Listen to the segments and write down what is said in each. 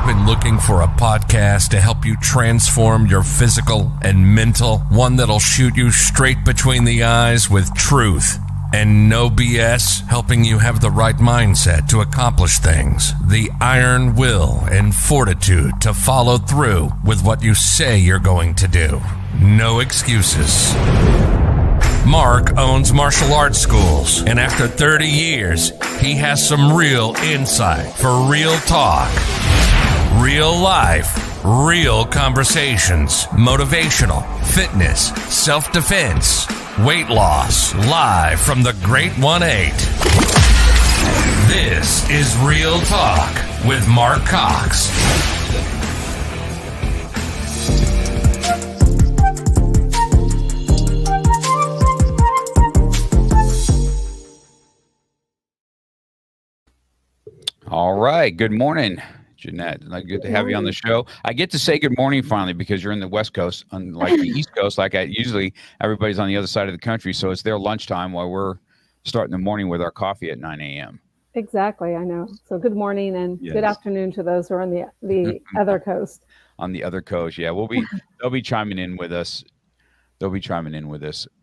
You've been looking for a podcast to help you transform your physical and mental, one that'll shoot you straight between the eyes with truth and no BS, helping you have the right mindset to accomplish things, the iron will and fortitude to follow through with what you say you're going to do. No excuses. Mark owns martial arts schools, and after 30 years, he has some real insight for real talk, real life, real conversations, motivational, fitness, self-defense, weight loss, live from the Great 1-8. This is Real Talk with Mark Cox. All right. Good morning, Jeannette. Good to have you on the show. I get to say good morning finally because you're in the West Coast, unlike the East Coast. Like usually everybody's on the other side of the country, so it's their lunchtime while we're starting the morning with our coffee at 9 a.m. Exactly, I know. So good morning and Good afternoon to those who are on the other coast. On the other coast, yeah. They'll be chiming in with us.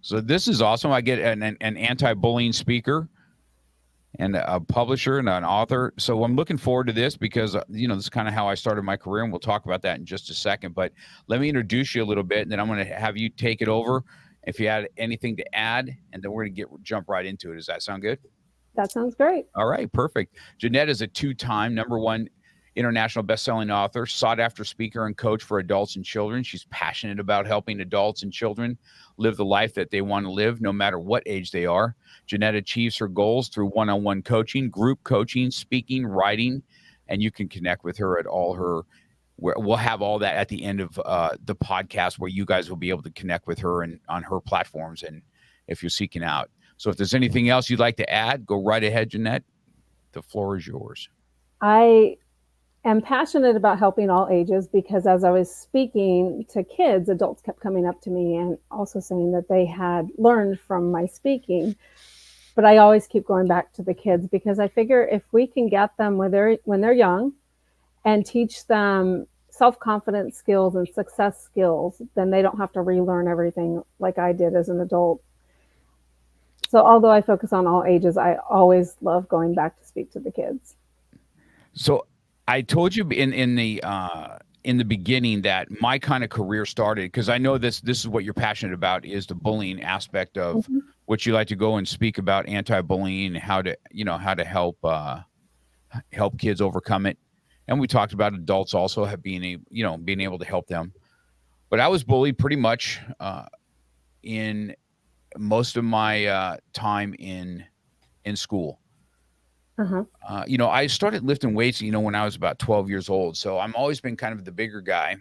So this is awesome. I get an anti-bullying speaker and a publisher and an author. So I'm looking forward to this because, this is kind of how I started my career, and we'll talk about that in just a second. But let me introduce you a little bit, and then I'm going to have you take it over if you had anything to add, and then we're going to jump right into it. Does that sound good? That sounds great. All right, perfect. Jeannette is a two-time #1 international best-selling author, sought-after speaker and coach for adults and children. She's passionate about helping adults and children live the life that they want to live, no matter what age they are. Jeannette achieves her goals through one-on-one coaching, group coaching, speaking, writing, and you can connect with her at all her. We'll have all that at the end of the podcast, where you guys will be able to connect with her and on her platforms, and if you're seeking out. So if there's anything else you'd like to add, go right ahead, Jeannette. The floor is yours. I am passionate about helping all ages because as I was speaking to kids, adults kept coming up to me and also saying that they had learned from my speaking. But I always keep going back to the kids because I figure if we can get them when they're young and teach them self-confidence skills and success skills, then they don't have to relearn everything like I did as an adult. So although I focus on all ages, I always love going back to speak to the kids. So I told you in the beginning that my kind of career started because I know this is what you're passionate about, is the bullying aspect of what you like to go and speak about, anti-bullying, how to help kids overcome it. And we talked about adults also being able to help them. But I was bullied pretty much in most of my time in school. I started lifting weights, when I was about 12 years old. So I've always been kind of the bigger guy.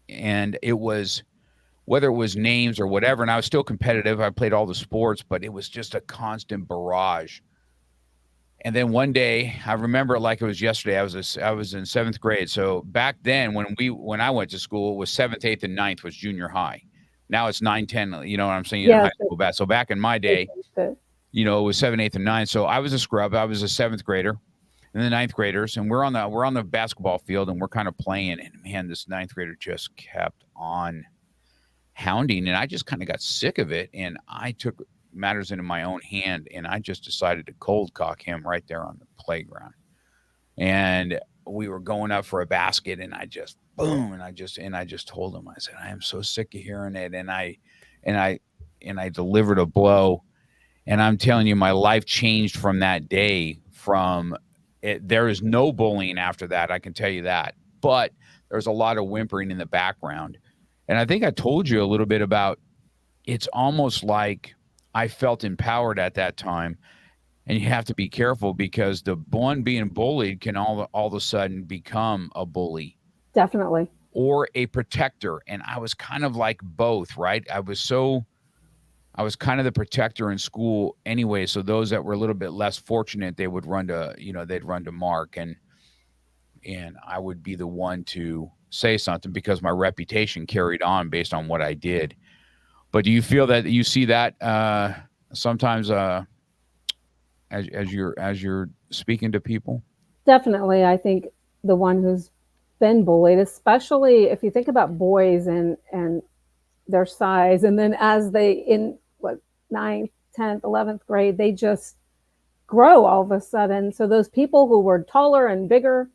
And it was, whether it was names or whatever, and I was still competitive. I played all the sports, but it was just a constant barrage. And then one day, I remember it like it was yesterday. I was in 7th grade. So back then, when I went to school, it was 7th, 8th, and 9th was junior high. Now it's 9, 10. You know what I'm saying? Yeah, high school back. So back in my day, it was 7, 8th, and 9th. So I was a scrub. I was a 7th grader, and the 9th graders, and we're on the basketball field, and we're kind of playing. And man, this 9th grader just kept on hounding, and I just kind of got sick of it, and I took matters into my own hand, and I just decided to cold cock him right there on the playground. And we were going up for a basket, and I just boom, and I just told him, I said, I am so sick of hearing it, and I delivered a blow. And I'm telling you, my life changed from that day. There is no bullying after that, I can tell you that. But there's a lot of whimpering in the background. And I think I told you a little bit about, it's almost like I felt empowered at that time. And you have to be careful because the one being bullied can all of a sudden become a bully. Definitely. Or a protector. And I was kind of like both, right? I was kind of the protector in school anyway. So those that were a little bit less fortunate, they would run to Mark, and I would be the one to say something because my reputation carried on based on what I did. But do you feel that you see that sometimes as you're speaking to people? Definitely. I think the one who's been bullied, especially if you think about boys and their size. And then as they in what, ninth, 10th, 11th grade, they just grow all of a sudden. So those people who were taller and bigger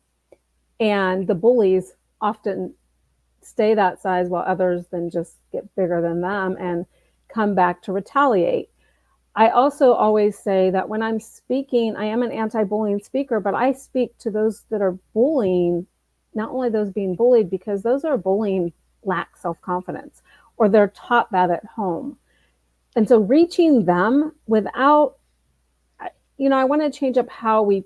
and the bullies often stay that size while others then just get bigger than them and come back to retaliate. I also always say that when I'm speaking, I am an anti-bullying speaker, but I speak to those that are bullying, not only those being bullied, because those are bullying lack self-confidence or they're taught that at home. And so reaching them without, I want to change up how we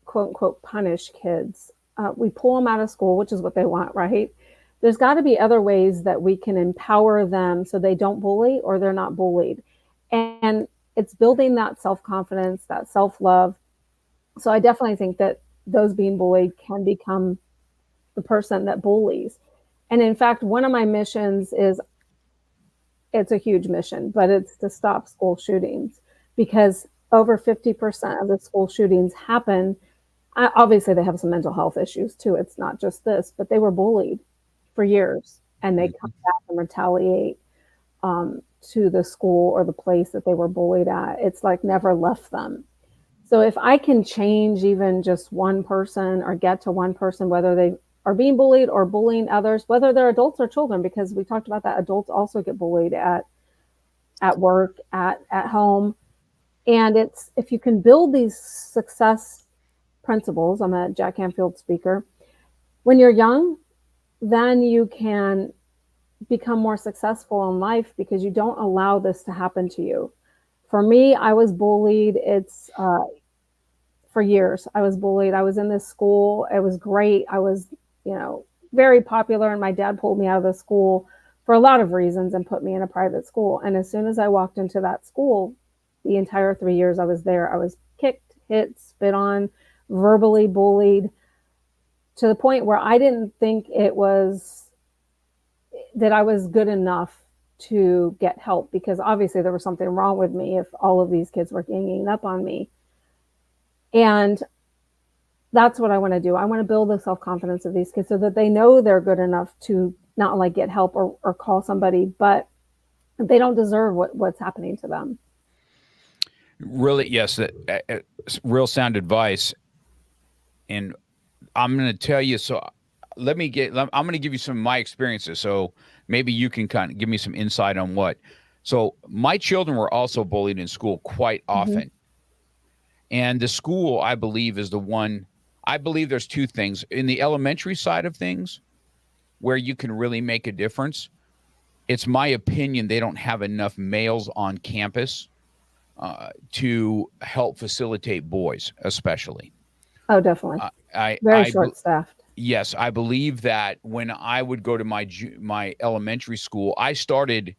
quote unquote punish kids. We pull them out of school, which is what they want, right? There's got to be other ways that we can empower them so they don't bully or they're not bullied. And it's building that self-confidence, that self-love. So I definitely think that those being bullied can become the person that bullies. And in fact, one of my missions is, it's a huge mission, but it's to stop school shootings, because over 50% of the school shootings happen. Obviously, they have some mental health issues too. It's not just this, but they were bullied for years and they come back and retaliate to the school or the place that they were bullied at. It's like never left them. So if I can change even just one person or get to one person, whether they are being bullied or bullying others, whether they're adults or children, because we talked about that, adults also get bullied at work, at home. And it's, if you can build these success principles, I'm a Jack Canfield speaker, when you're young, then you can become more successful in life because you don't allow this to happen to you. For me, I was bullied. It's for years. I was bullied. I was in this school. It was great. I was, very popular, and my dad pulled me out of the school for a lot of reasons and put me in a private school. And as soon as I walked into that school, the entire 3 years I was there, I was kicked, hit, spit on, verbally bullied, to the point where I didn't think it was that I was good enough to get help, because obviously there was something wrong with me if all of these kids were ganging up on me. And that's what I want to do. I want to build the self-confidence of these kids so that they know they're good enough to not only get help or call somebody, but they don't deserve what's happening to them. Really, yes, real sound advice. And I'm going to tell you, so I'm going to give you some of my experiences. So maybe you can kind of give me some insight on what. So my children were also bullied in school quite often. Mm-hmm. And the school, I believe, is the one, I believe there's two things. In the elementary side of things, where you can really make a difference, it's my opinion they don't have enough males on campus to help facilitate boys, especially. Oh, definitely. Very short-staffed. Yes, I believe that when I would go to my elementary school, I started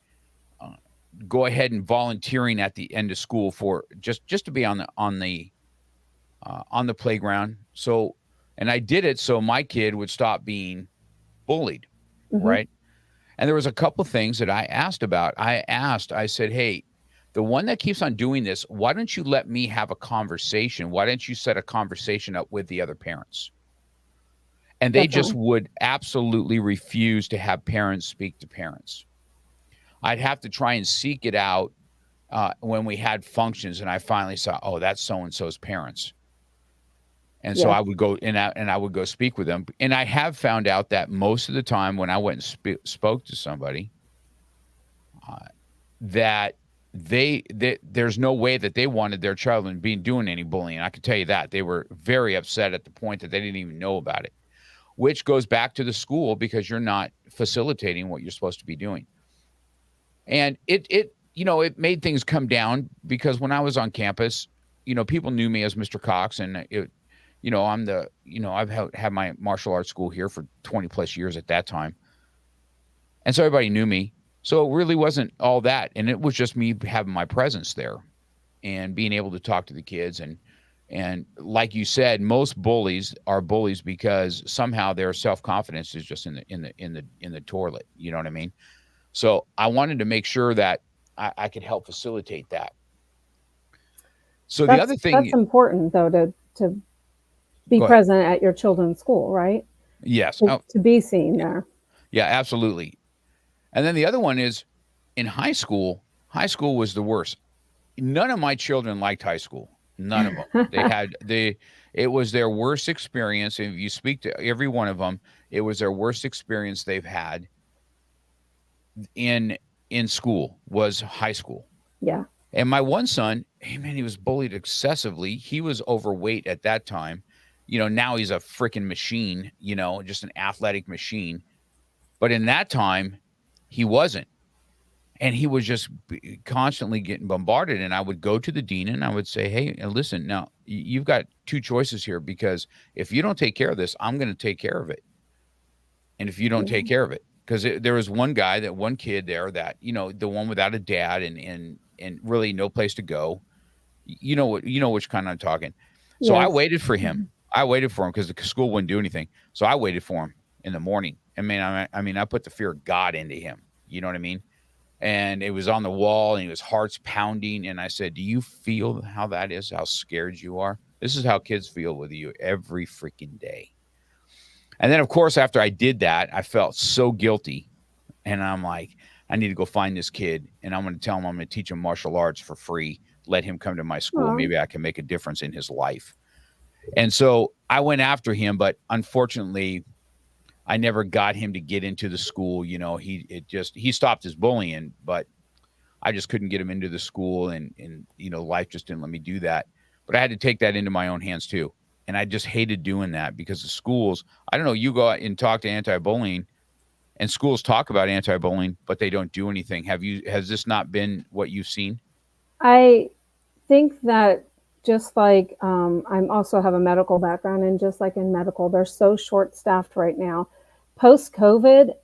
go ahead and volunteering at the end of school for just to be on the playground. So, and I did it so my kid would stop being bullied, mm-hmm. right? And there was a couple things that I asked about. I said, hey, the one that keeps on doing this, why don't you let me have a conversation? Why don't you set a conversation up with the other parents? And they just would absolutely refuse to have parents speak to parents. I'd have to try and seek it out when we had functions, and I finally saw, oh, that's so-and-so's parents. And so I would go and I would go speak with them. And I have found out that most of the time when I went and spoke to somebody, that there's no way that they wanted their child to be doing any bullying. I can tell you that. They were very upset at the point that they didn't even know about it, which goes back to the school because you're not facilitating what you're supposed to be doing. And it made things come down because when I was on campus, people knew me as Mr. Cox, and I've had my martial arts school here for 20 plus years at that time. And so everybody knew me. So it really wasn't all that. And it was just me having my presence there and being able to talk to the kids. And like you said, most bullies are bullies because somehow their self-confidence is just in the toilet. You know what I mean? So I wanted to make sure that I could help facilitate that. So the other thing that's important though, to be present at your children's school, right? Yes. To be seen there. Yeah, absolutely. And then the other one is in high school was the worst. None of my children liked high school. None of them. It was their worst experience. If you speak to every one of them, it was their worst experience they've had in school was high school. Yeah. And my one son, hey man, he was bullied excessively. He was overweight at that time. Now he's a freaking machine, just an athletic machine. But in that time, he wasn't. And he was just constantly getting bombarded. And I would go to the dean and I would say, hey, listen, now you've got two choices here, because if you don't take care of this, I'm going to take care of it. And if you don't take care of it, because there was one kid there that, the one without a dad and really no place to go, which kind I'm talking. So yes. I waited for him. I waited for him because the school wouldn't do anything. So I waited for him in the morning. I put the fear of God into him. You know what I mean? And it was on the wall and his heart's pounding. And I said, do you feel how that is, how scared you are? This is how kids feel with you every freaking day. And then, of course, after I did that, I felt so guilty. And I'm like, I need to go find this kid. And I'm going to tell him I'm going to teach him martial arts for free. Let him come to my school. Aww. Maybe I can make a difference in his life. And so I went after him. But unfortunately, I never got him to get into the school. He stopped his bullying, but I just couldn't get him into the school, and life just didn't let me do that. But I had to take that into my own hands too. And I just hated doing that because the schools, I don't know, you go out and talk to anti-bullying and schools talk about anti-bullying, but they don't do anything. Has this not been what you've seen? I think that just like I also have a medical background, and just like in medical, they're so short-staffed right now. Post-COVID,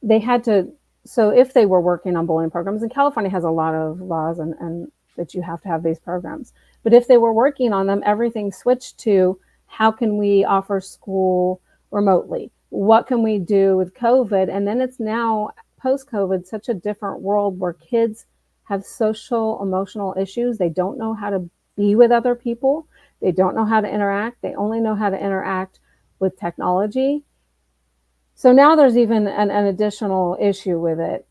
they had to, so if they were working on bullying programs, and California has a lot of laws and that you have to have these programs, but if they were working on them, everything switched to how can we offer school remotely? What can we do with COVID? And then it's now post-COVID, such a different world where kids have social, emotional issues. They don't know how to be with other people. They don't know how to interact. They only know how to interact with technology. So now there's even an additional issue with it.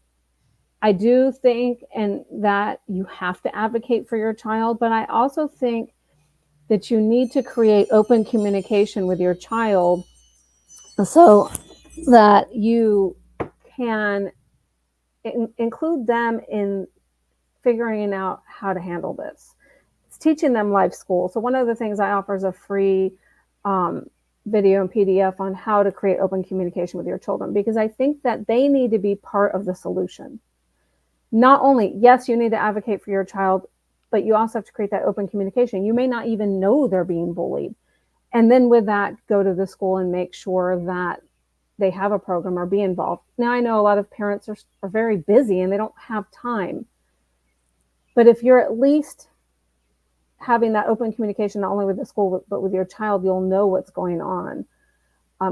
I do think that you have to advocate for your child, but I also think that you need to create open communication with your child so that you can include them in figuring out how to handle this. It's teaching them life school. So one of the things I offer is a free video and PDF on how to create open communication with your children, because I think that they need to be part of the solution. Not only, yes, you need to advocate for your child, but you also have to create that open communication. You may not even know they're being bullied. And then with that, go to the school and make sure that they have a program or be involved. Now, I know a lot of parents are very busy and they don't have time. But if you're at least having that open communication, not only with the school, but with your child, you'll know what's going on.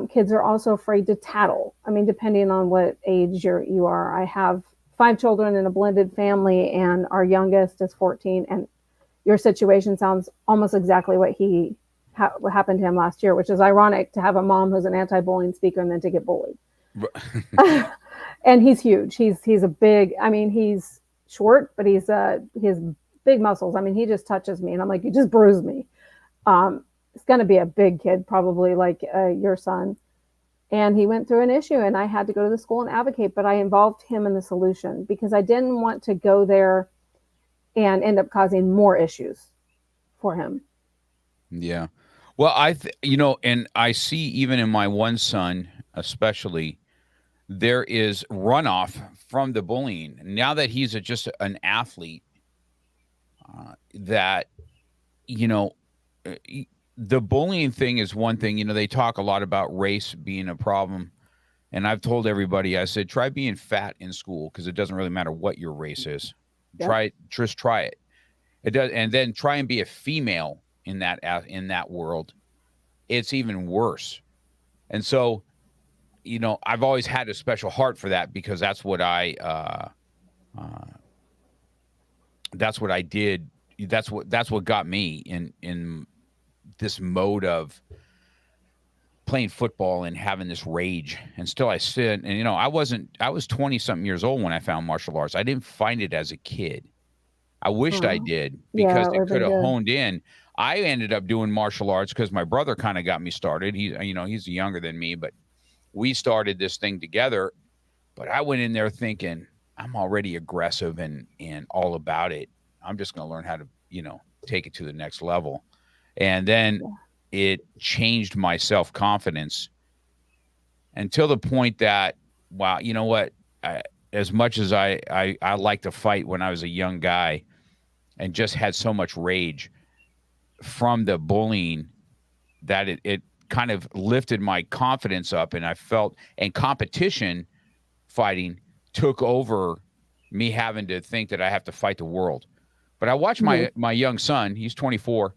Kids are also afraid to tattle. I mean, depending on what age you are. I have 5 children in a blended family, and our youngest is 14. And your situation sounds almost exactly what what happened to him last year, which is ironic to have a mom who's an anti-bullying speaker and then to get bullied. And he's huge. He's a big, he's short, but he's big muscles. He just touches me and I'm like, you just bruised me. It's going to be a big kid, probably like your son. And he went through an issue and I had to go to the school and advocate, but I involved him in the solution because I didn't want to go there and end up causing more issues for him. Yeah. Well, and I see even in my one son, especially, there is runoff from the bullying. Now that he's just an athlete, that, the bullying thing is one thing. They talk a lot about race being a problem. And I've told everybody, I said, try being fat in school because it doesn't really matter what your race is. Yep. Try it. It does. And then try and be a female in that world. It's even worse. And so, I've always had a special heart for that because that's what I did. That's what got me in this mode of playing football and having this rage, and still I sit and I was 20 something years old when I found martial arts. I didn't find it as a kid. I wished I did, because Yeah, it it would've could been have good. honed in. I ended up doing martial arts because my brother kind of got me started. He's younger than me, but we started this thing together. But I went in there thinking I'm already aggressive and all about it. I'm just going to learn how to, take it to the next level. And then it changed my self-confidence until the point that, wow, you know what? As much as I liked to fight when I was a young guy and just had so much rage from the bullying, that it kind of lifted my confidence up, and I felt, and competition fighting took over me having to think that I have to fight the world. But I watch my young son, he's 24,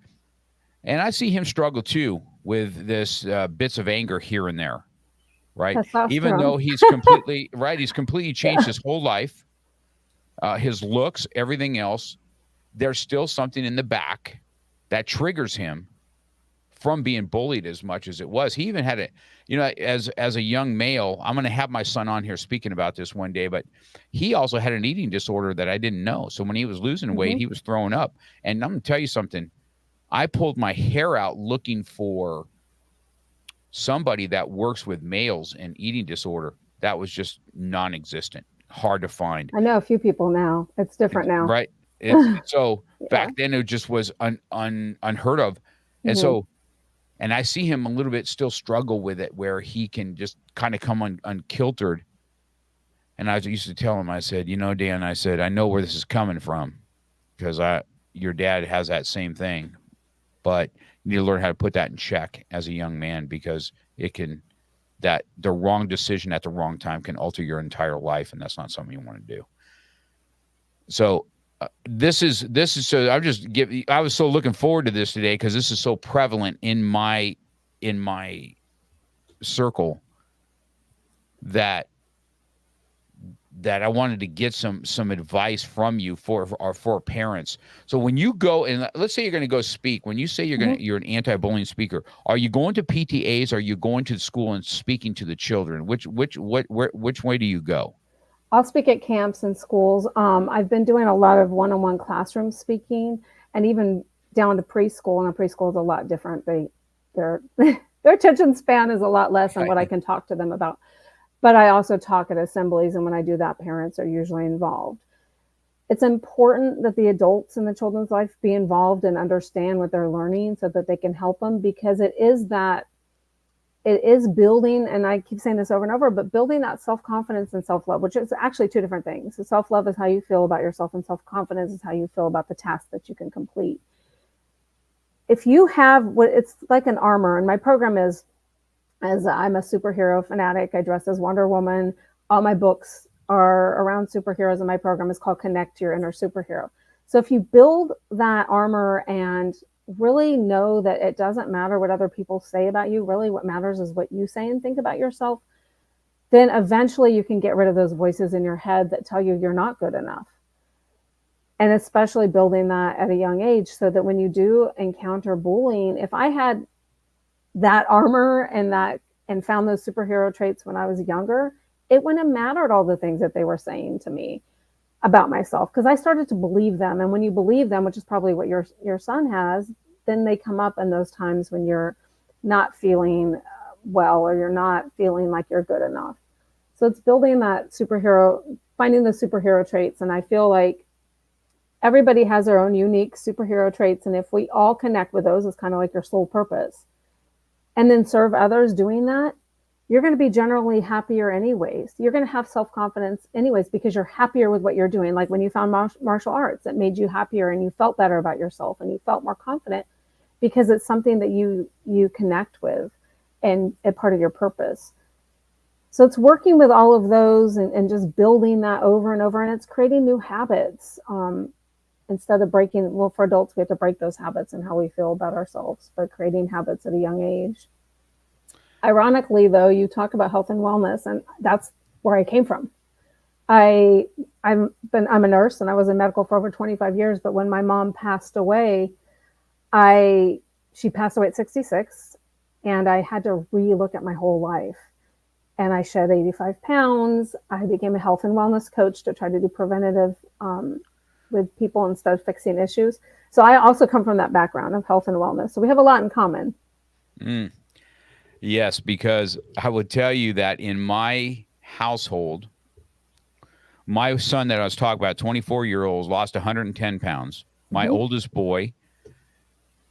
and I see him struggle too with this bits of anger here and there, right? Even though he's completely right, he's completely changed his whole life, his looks, everything else. There's still something in the back that triggers him from being bullied as much as it was. He even had as a young male, I'm going to have my son on here speaking about this one day, but he also had an eating disorder that I didn't know. So when he was losing weight, he was throwing up. And I'm going to tell you something. I pulled my hair out looking for somebody that works with males and eating disorder. That was just non-existent, hard to find. I know a few people now. It's different now. Right. So back then it just was unheard of. And so, and I see him a little bit still struggle with it, where he can just kind of come unkiltered. And I used to tell him, I said, Dan, I said, I know where this is coming from, because your dad has that same thing, but you need to learn how to put that in check as a young man, because the wrong decision at the wrong time can alter your entire life. And that's not something you want to do. So this is so I was so looking forward to this today, because this is so prevalent in my circle that I wanted to get some advice from you for parents. So when you go, and let's say you're going to go speak, when you say you're an anti-bullying speaker, are you going to PTAs? Are you going to school and speaking to the children? Which way do you go? I'll speak at camps and schools. I've been doing a lot of one-on-one classroom speaking, and even down to preschool. And a preschool is a lot different. Their attention span is a lot less than what I can talk to them about. But I also talk at assemblies, and when I do that, parents are usually involved. It's important that the adults in the children's life be involved and understand what they're learning, so that they can help them, because it is building, and I keep saying this over and over, but building that self-confidence and self-love, which is actually two different things. So self-love is how you feel about yourself, and self-confidence is how you feel about the task that you can complete. If you have it's like an armor, and my program is, as I'm a superhero fanatic, I dress as Wonder Woman. All my books are around superheroes, and my program is called Connect to Your Inner Superhero. So if you build that armor and really know that it doesn't matter what other people say about you, really what matters is what you say and think about yourself, then eventually you can get rid of those voices in your head that tell you you're not good enough. And especially building that at a young age, so that when you do encounter bullying, if I had that armor and found those superhero traits when I was younger, it wouldn't have mattered all the things that they were saying to me about myself, because I started to believe them. And when you believe them, which is probably what your son has, then they come up in those times when you're not feeling well, or you're not feeling like you're good enough. So it's building that superhero, finding the superhero traits. And I feel like everybody has their own unique superhero traits. And if we all connect with those, it's kind of like your soul purpose, and then serve others doing that, you're going to be generally happier anyways. You're going to have self-confidence anyways, because you're happier with what you're doing. Like when you found martial arts, it made you happier, and you felt better about yourself, and you felt more confident, because it's something that you connect with and a part of your purpose. So it's working with all of those and just building that over and over, and it's creating new habits. Instead of breaking, well, for adults, we have to break those habits and how we feel about ourselves, but creating habits at a young age. Ironically, though, you talk about health and wellness, and that's where I came from. I'm a nurse, and I was in medical for over 25 years. But when my mom passed away, she passed away at 66. And I had to relook at my whole life. And I shed 85 pounds. I became a health and wellness coach to try to do preventative with people instead of fixing issues. So I also come from that background of health and wellness. So we have a lot in common. Yes, because I would tell you that in my household, my son that I was talking about, 24-year-old, lost 110 pounds. My oldest boy,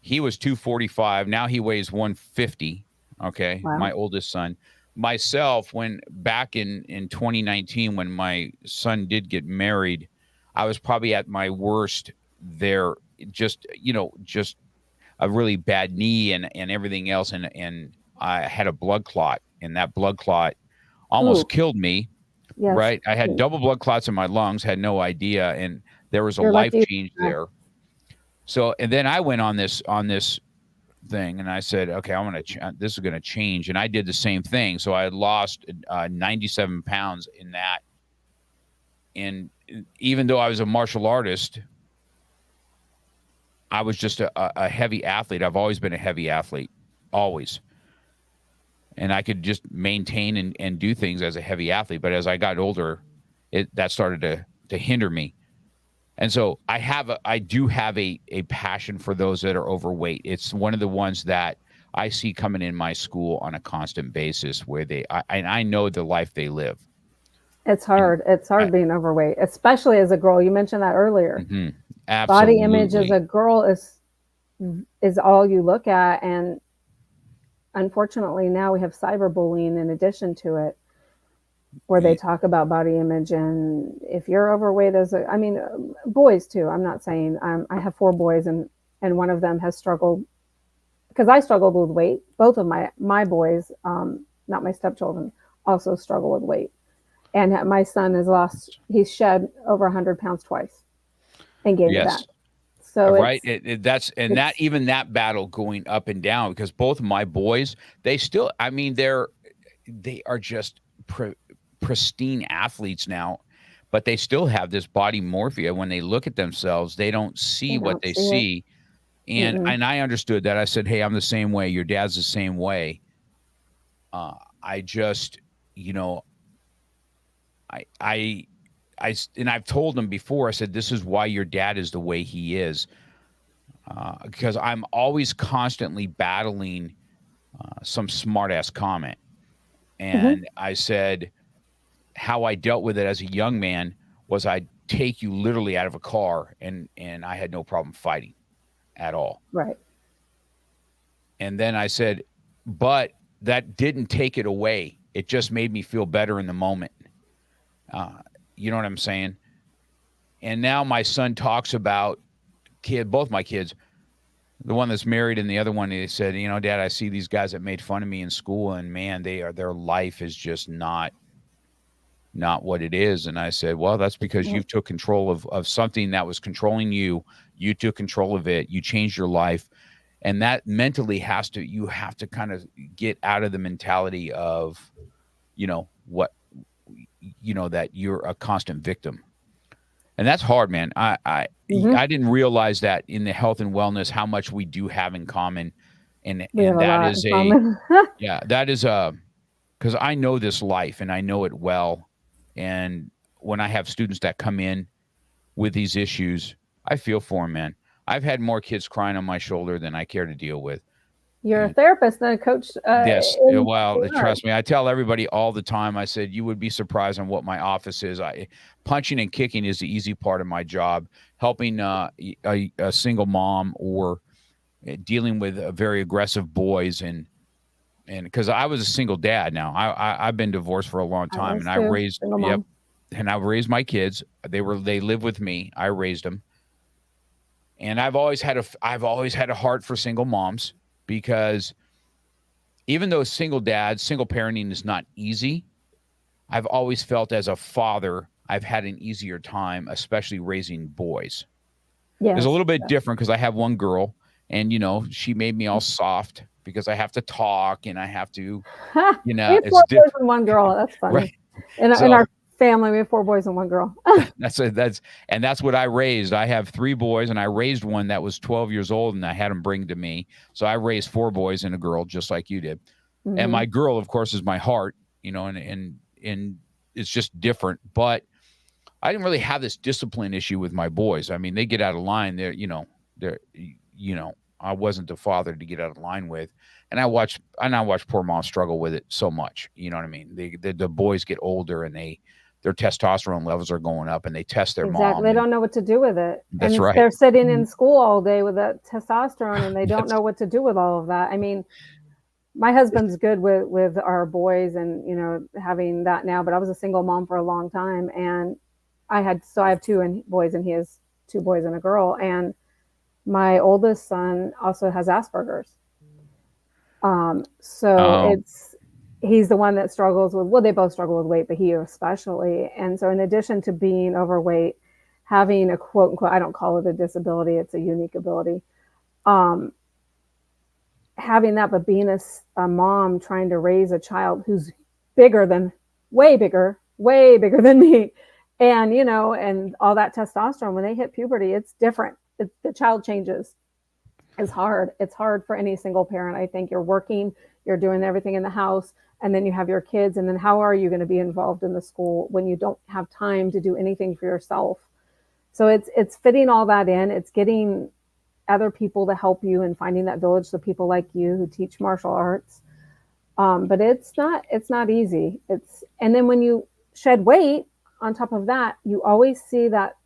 he was 245. Now he weighs 150. Okay. Wow. My oldest son. Myself, when back in 2019, when my son did get married, I was probably at my worst there. Just a really bad knee and everything else. And I had a blood clot, and that blood clot almost killed me. Yes. Right. I had double blood clots in my lungs, had no idea. And there was a life change there. So, and then I went on this thing, and I said, okay, this is going to change. And I did the same thing. So I had lost 97 pounds in that. And even though I was a martial artist, I was just a heavy athlete. I've always been a heavy athlete, always. And I could just maintain and do things as a heavy athlete. But as I got older, that started to hinder me. And so I do have a passion for those that are overweight. It's one of the ones that I see coming in my school on a constant basis, where I know the life they live. It's hard. It's hard being overweight, especially as a girl. You mentioned that earlier. Mm-hmm. Absolutely. Body image as a girl is all you look at. And unfortunately, now we have cyberbullying in addition to it, where they talk about body image. And if you're overweight boys too, I'm not saying, I have 4 boys, and one of them has struggled, because I struggled with weight. Both of my boys, not my stepchildren, also struggle with weight. And my son he's shed over 100 pounds twice and gained it back. So right. Even that battle going up and down, because both of my boys, they still, they are just pristine athletes now, but they still have this body morphia. When they look at themselves, they don't see what they see. And I understood that. I said, hey, I'm the same way. Your dad's the same way. I just, and I've told them before, I said, this is why your dad is the way he is. Because I'm always constantly battling some smart ass comment. And I said, how I dealt with it as a young man was I'd take you literally out of a car, and I had no problem fighting at all. Right. And then I said, but that didn't take it away. It just made me feel better in the moment. You know what I'm saying? And now my son talks about both my kids, the one that's married and the other one, he said, Dad, I see these guys that made fun of me in school, and man, their life is just not what it is. And I said, well, that's because you took control of something that was controlling you. You took control of it. You changed your life. And that mentally you have to kind of get out of the mentality of, that you're a constant victim. And that's hard, man. I didn't realize that in the health and wellness, how much we do have in common. And that is because I know this life and I know it well. And when I have students that come in with these issues, I feel for them, man. I've had more kids crying on my shoulder than I care to deal with. You're a therapist and a coach. Yes. Well, trust me. I tell everybody all the time, I said, you would be surprised on what my office is. Punching and kicking is the easy part of my job. Helping a single mom or dealing with very aggressive boys. And because I was a single dad now. I've been divorced for a long time. And I raised my kids. They live with me. I raised them. And I've always had a heart for single moms, because even though single parenting is not easy, I've always felt as a father, I've had an easier time, especially raising boys. Yes. It's a little bit different because I have one girl, and, she made me all soft because I have to talk and I have to, it's 4 boys and 1 girl. That's funny. Right. In our family. We have 4 boys and 1 girl. That's what I raised. I have 3 boys, and I raised one that was 12 years old, and I had him bring to me. So I raised 4 boys and a girl, just like you did. Mm-hmm. And my girl, of course, is my heart, and it's just different. But I didn't really have this discipline issue with my boys. I mean, they get out of line. I wasn't the father to get out of line with. And I watch poor mom struggle with it so much. You know what I mean? The boys get older, and their testosterone levels are going up, and they test their mom. They don't know what to do with it. That's right. They're sitting in school all day with that testosterone, and they don't know what to do with all of that. I mean, my husband's good with our boys and, having that now, but I was a single mom for a long time, and I have 2 boys, and he has 2 boys and a girl. And my oldest son also has Asperger's. He's the one that struggles with, they both struggle with weight, but he especially. And so in addition to being overweight, having a quote unquote, I don't call it a disability, it's a unique ability. Having that, but being a mom trying to raise a child who's way bigger than me. And, and all that testosterone, when they hit puberty, it's different. The child changes. It's hard. It's hard for any single parent. I think you're working, you're doing everything in the house, and then you have your kids. And then how are you going to be involved in the school when you don't have time to do anything for yourself? So it's fitting all that in. It's getting other people to help you and finding that village. So people like you who teach martial arts. But it's not easy. And then when you shed weight on top of that, you always see that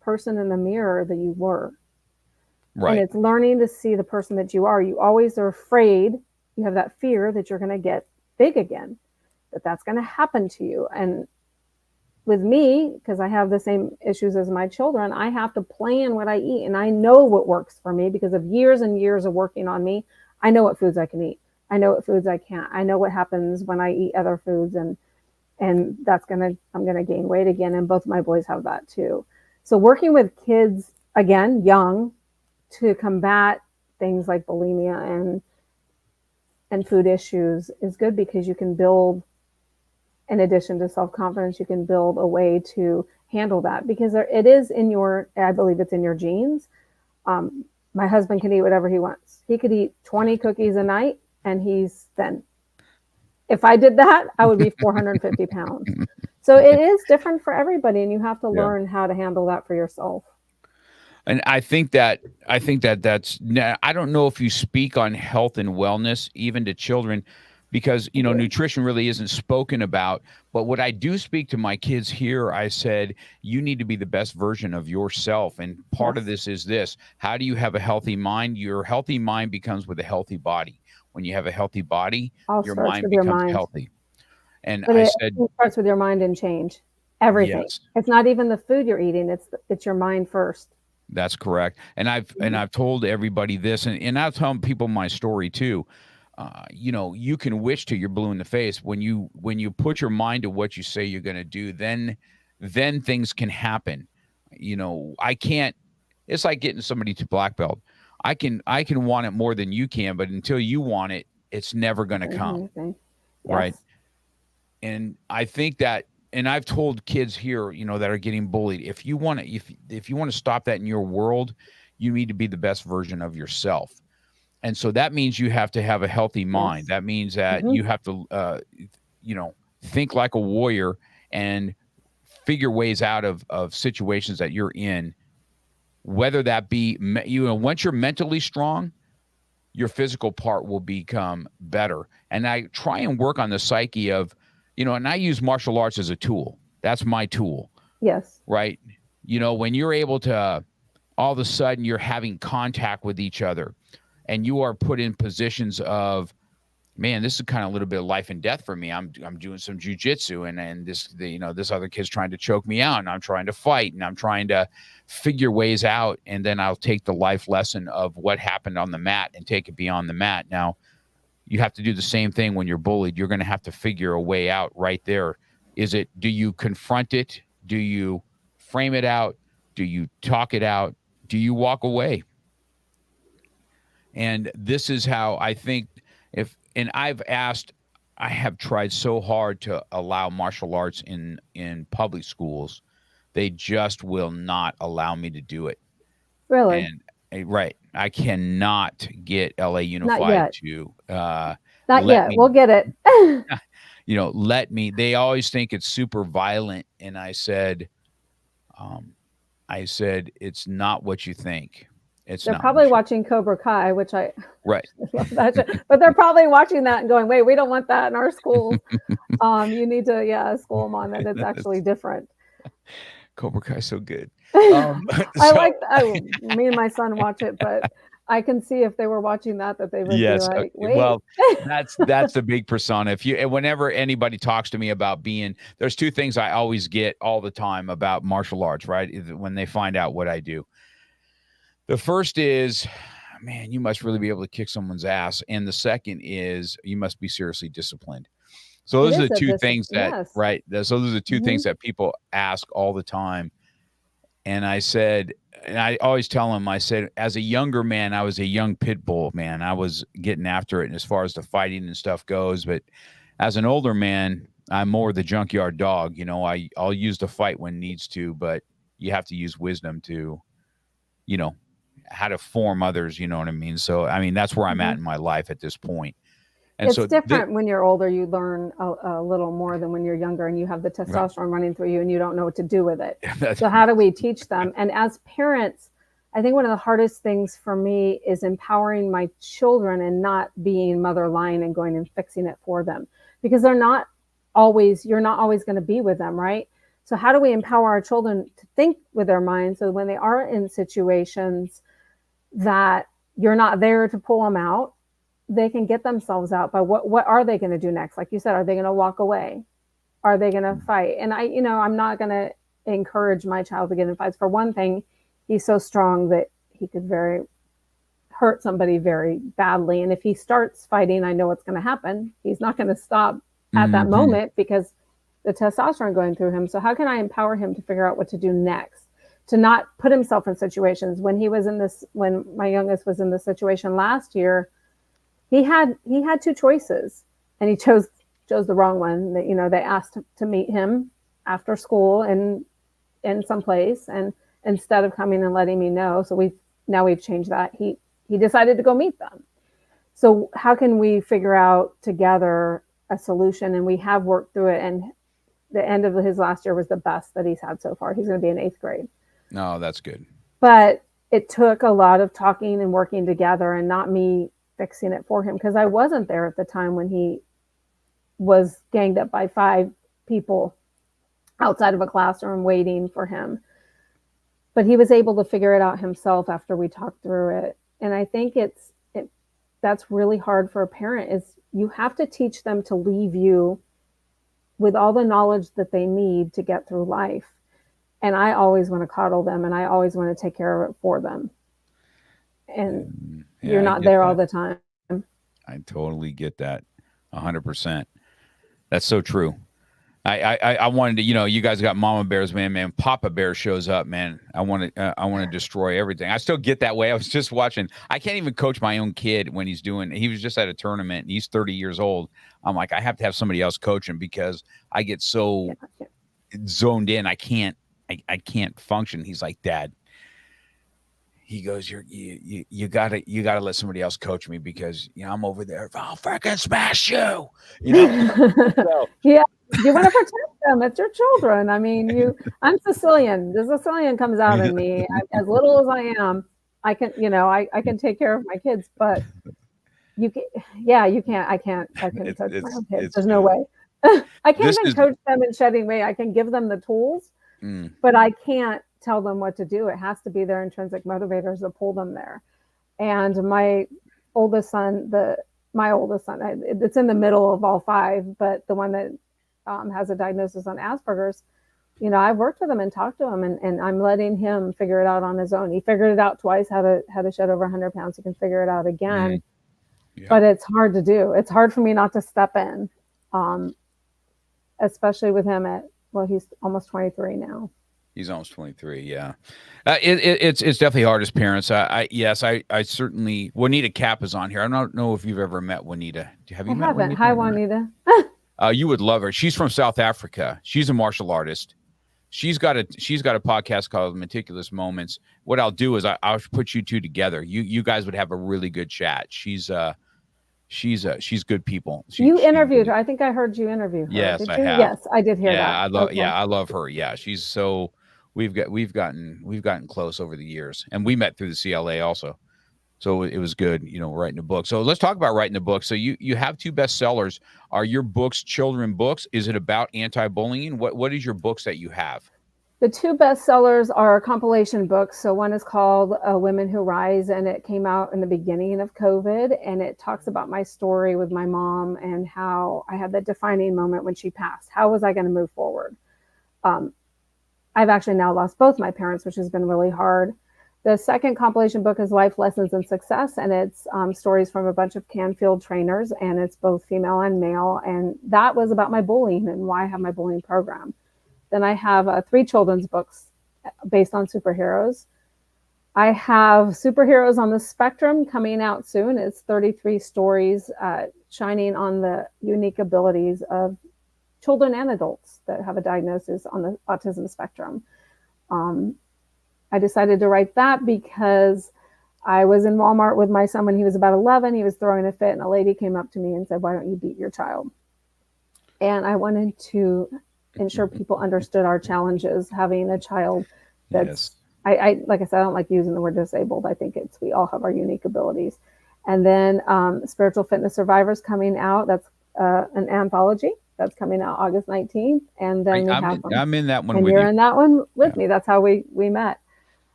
person in the mirror that you were. Right. And it's learning to see the person that you are. You always are afraid. You have that fear that you're going to get big again, that's going to happen to you. And with me, because I have the same issues as my children, I have to plan what I eat. And I know what works for me because of years and years of working on me. I know what foods I can eat. I know what foods I can't. I know what happens when I eat other foods. And I'm going to gain weight again. And both my boys have that too. So working with kids, again, young, to combat things like bulimia and food issues is good because you can build, in addition to self-confidence, you can build a way to handle that because it is I believe it's in your genes. My husband can eat whatever he wants. He could eat 20 cookies a night and he's thin. If I did that, I would be 450 pounds. So it is different for everybody, and you have to learn how to handle that for yourself. And I think that's, I don't know if you speak on health and wellness, even to children, because, nutrition really isn't spoken about. But what I do speak to my kids here, I said, you need to be the best version of yourself. And part of this is this. How do you have a healthy mind? Your healthy mind becomes with a healthy body. When you have a healthy body, your mind becomes healthy. And but it starts with your mind and change everything. Yes. It's not even the food you're eating. It's your mind first. That's correct. And I've told everybody this, and I've told people my story too. You can wish till you're blue in the face. When you put your mind to what you say you're going to do, then things can happen. I can't. It's like getting somebody to black belt. I can want it more than you can, but until you want it, it's never going to come. Yes. Right. And I think that. And I've told kids here, that are getting bullied, if you want to stop that in your world, you need to be the best version of yourself. And so that means you have to have a healthy mind. Yes. That means that you have to, think like a warrior and figure ways out of situations that you're in, whether that be, once you're mentally strong, your physical part will become better. And I try and work on the psyche of, and I use martial arts as a tool. That's my tool. Yes. Right. When you're able to, all of a sudden you're having contact with each other and you are put in positions of, man, this is kind of a little bit of life and death for me. I'm doing some jujitsu and this other kid's trying to choke me out and I'm trying to fight and I'm trying to figure ways out. And then I'll take the life lesson of what happened on the mat and take it beyond the mat. Now, you have to do the same thing when you're bullied. You're going to have to figure a way out right there. Do you confront it? Do you frame it out? Do you talk it out? Do you walk away? And this is how I think and I've asked, have tried so hard to allow martial arts in public schools. They just will not allow me to do it. Really? And right, I cannot get LA Not Unified yet. to Not let yet. me, We'll get it. let me. They always think it's super violent, and um, I said it's not what you think. It's They're not. probably watching Cobra Kai, which I Right. love that show. But they're probably watching that and going, "Wait, we don't want that in our schools." You need to, school them on that. It's actually different. Cobra Kai so good. I So like. Me and my son watch it, but I can see if they were watching that they would be yes. like, "Wait." Well, that's the big persona. Whenever anybody talks to me about there's two things I always get all the time about martial arts, right? When they find out what I do. The first is, man, you must really be able to kick someone's ass. And the second is you must be seriously disciplined. So those are the two things that, yes. right. So those are the 2 things that people ask all the time. And I said, and I always tell them, I said, as a younger man, I was a young pit bull, man. I was getting after it. And as far as the fighting and stuff goes, but as an older man, I'm more the junkyard dog. I'll use the fight when needs to, but you have to use wisdom to, how to form others. You know what I mean? So, I mean, that's where I'm at in my life at this point. And it's so different when you're older. You learn a little more than when you're younger and you have the testosterone running through you and you don't know what to do with it. So how do we teach them? And as parents, I think one of the hardest things for me is empowering my children and not being mother lion and going and fixing it for them, because you're not always going to be with them, right? So how do we empower our children to think with their minds so when they are in situations that you're not there to pull them out, they can get themselves out. But what are they going to do next? Like you said, are they going to walk away? Are they going to fight? And I'm not going to encourage my child to get in fights. For one thing, he's so strong that he could hurt somebody very badly. And if he starts fighting, I know what's going to happen. He's not going to stop at that moment because the testosterone going through him. So how can I empower him to figure out what to do next? To not put himself in situations when my youngest was in this situation last year, he had 2 choices and he chose the wrong one. That, they asked to meet him after school in some place, and instead of coming and letting me know, so we've changed that. He decided to go meet them. So how can we figure out together a solution? And we have worked through it, and the end of his last year was the best that he's had so far. He's going to be in 8th grade. No, that's good. But it took a lot of talking and working together and not me fixing it for him, because I wasn't there at the time when he was ganged up by 5 people outside of a classroom waiting for him. But he was able to figure it out himself after we talked through it. And I think that's really hard for a parent, is you have to teach them to leave you with all the knowledge that they need to get through life. And I always want to coddle them and I always want to take care of it for them. And you're not there all the time. I totally get that. 100%. That's so true. I wanted to, you guys got mama bears, man. Papa bear shows up, man. I want to destroy everything. I still get that way. I was just watching. I can't even coach my own kid when he was just at a tournament and he's 30 years old. I'm like, I have to have somebody else coach him because I get so zoned in. I can't function. He's like, Dad, he goes, you gotta let somebody else coach me because I'm over there. I'll freaking smash you. So, yeah. You want to protect them. It's your children. I mean, I'm Sicilian. The Sicilian comes out in me. As little as I am, I can, I can take care of my kids, but you can't. I can't coach my own kids. There's no way. I can't even coach them in shedding weight. I can give them the tools, but I can't tell them what to do. It has to be their intrinsic motivators that pull them there. And my oldest son, it's in the middle of all 5, but the one that has a diagnosis on Asperger's, I've worked with him and talked to him, and I'm letting him figure it out on his own. He figured it out twice, how to shed over 100 pounds. He can figure it out again, but it's hard to do. It's hard for me not to step in, especially with him he's almost 23 now. He's almost 23. Yeah. It's definitely hard as parents. I certainly, Juanita Cap is on here. I don't know if you've ever met Juanita. Have you I met haven't. Juanita? Hi, Juanita. You would love her. She's from South Africa. She's a martial artist. She's got a podcast called Meticulous Moments. What I'll do is I'll put you two together. You guys would have a really good chat. She's good people. You interviewed her. I think I heard you interview her. Yes, Did I you? have. Yes, I did hear that. I love her. Yeah, she's so we've gotten close over the years, and we met through the CLA also. So it was good, writing a book. So let's talk about writing a book. So you have 2 bestsellers. Are your books children books? Is it about anti-bullying? What is your books that you have? The 2 bestsellers are compilation books. So one is called Women Who Rise, and it came out in the beginning of COVID, and it talks about my story with my mom and how I had that defining moment when she passed. How was I going to move forward? I've actually now lost both my parents, which has been really hard. The second compilation book is Life Lessons in Success, and it's stories from a bunch of Canfield trainers, and it's both female and male. And that was about my bullying and why I have my bullying program. Then I have 3 children's books based on superheroes. I have Superheroes on the Spectrum coming out soon. It's 33 stories shining on the unique abilities of children and adults that have a diagnosis on the autism spectrum. I decided to write that because I was in Walmart with my son when he was about 11. He was throwing a fit, and a lady came up to me and said, "Why don't you beat your child?" And I wanted to ensure people understood our challenges having a child that's, yes. I like I said, I don't like using the word disabled. I think we all have our unique abilities. And then Spiritual Fitness Survivors coming out. That's an anthology that's coming out August 19th. And then I'm in that one and with you're you. in that one with me. That's how we met.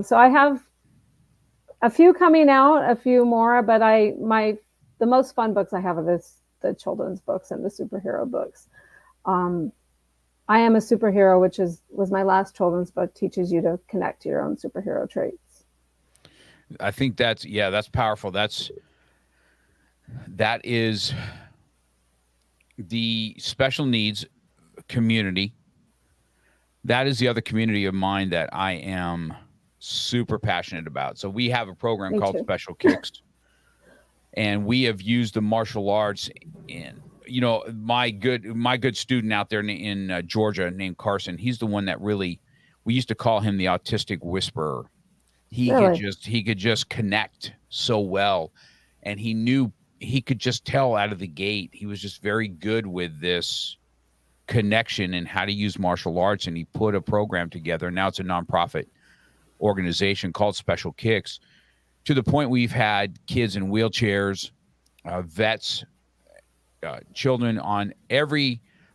So I have a few coming out, a few more, but the most fun books I have are the children's books and the superhero books. I Am a Superhero, which was my last children's book, teaches you to connect to your own superhero traits. I think that's powerful. That is the special needs community. That is the other community of mine that I am super passionate about. So we have a program called Special Kicks, and we have used the martial arts in, my good student out there in Georgia named Carson. He's the one that we used to call him the autistic whisperer. He could just connect so well, and he could just tell out of the gate. He was just very good with this connection and how to use martial arts, and he put a program together. Now it's a nonprofit organization called Special Kicks, to the point we've had kids in wheelchairs, vets, children on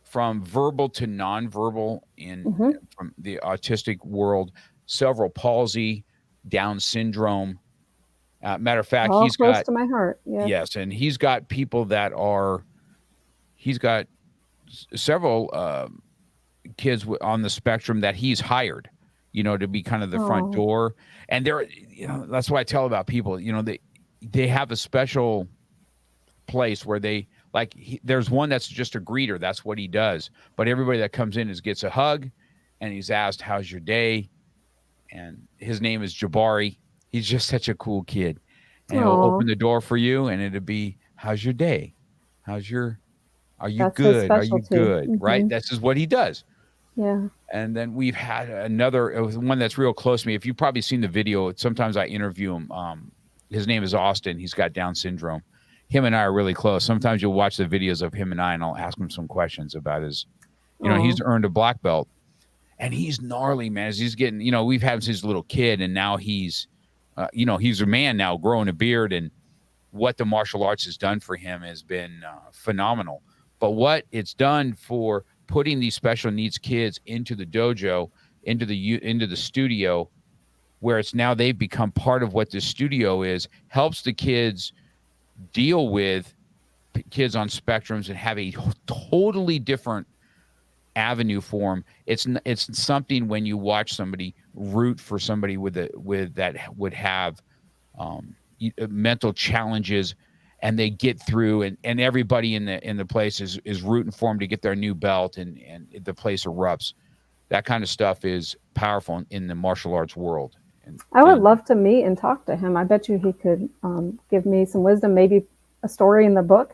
from verbal to nonverbal from the autistic world, cerebral palsy, Down syndrome. Matter of fact, he's close to my heart. Yeah. Yes, and he's got people he's got several kids on the spectrum that he's hired, to be kind of the front door. And that's what I tell about people, they have a special place where there's one that's just a greeter. That's what he does. But everybody that comes in gets a hug, and he's asked, "How's your day?" And his name is Jabari. He's just such a cool kid. And he'll open the door for you, and it'll be, "How's your day? Are you good? Are you good?" Mm-hmm. Right? That's just what he does. Yeah. And then we've had one that's real close to me. If you've probably seen the video, sometimes I interview him. His name is Austin. He's got Down syndrome. Him and I are really close. Sometimes you'll watch the videos of him and I, and I'll ask him some questions about he's earned a black belt, and he's gnarly, man. As he's getting, we've had him since he's a little kid, and now he's a man now, growing a beard, and what the martial arts has done for him has been phenomenal. But what it's done for putting these special needs kids into the dojo, into the studio, where it's now they've become part of what the studio is, helps the kids deal with kids on spectrums and have a totally different avenue for them. It's something when you watch somebody root for somebody that would have mental challenges, and they get through, and everybody in the place is rooting for them to get their new belt, and the place erupts. That kind of stuff is powerful in the martial arts world. I would love to meet and talk to him. I bet you he could give me some wisdom, maybe a story in the book.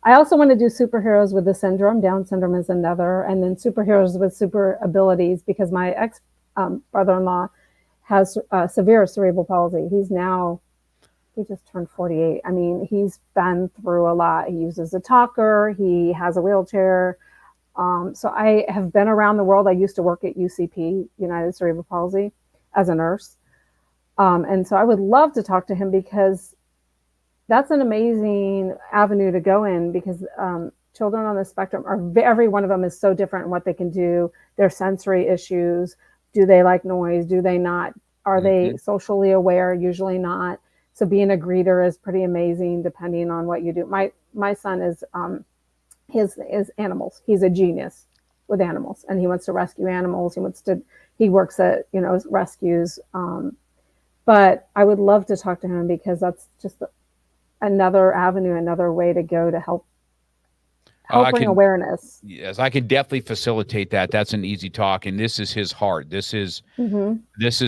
I also want to do superheroes with the syndrome. Down syndrome is another, and then superheroes with super abilities, because my ex brother-in-law has severe cerebral palsy. He just turned 48. I mean, he's been through a lot. He uses a talker. He has a wheelchair. So I have been around the world. I used to work at UCP, United Cerebral Palsy, as a nurse. And so I would love to talk to him, because that's an amazing avenue to go in, because children on the spectrum every one of them is so different in what they can do, their sensory issues. Do they like noise? Do they not? Are they socially aware? Usually not. So being a greeter is pretty amazing depending on what you do. My son is his animals. He's a genius with animals, and he wants to rescue animals. He works at, rescues. But I would love to talk to him, because that's just another avenue, another way to go to help bring awareness. Yes, I can definitely facilitate that. That's an easy talk, and this is his heart. This is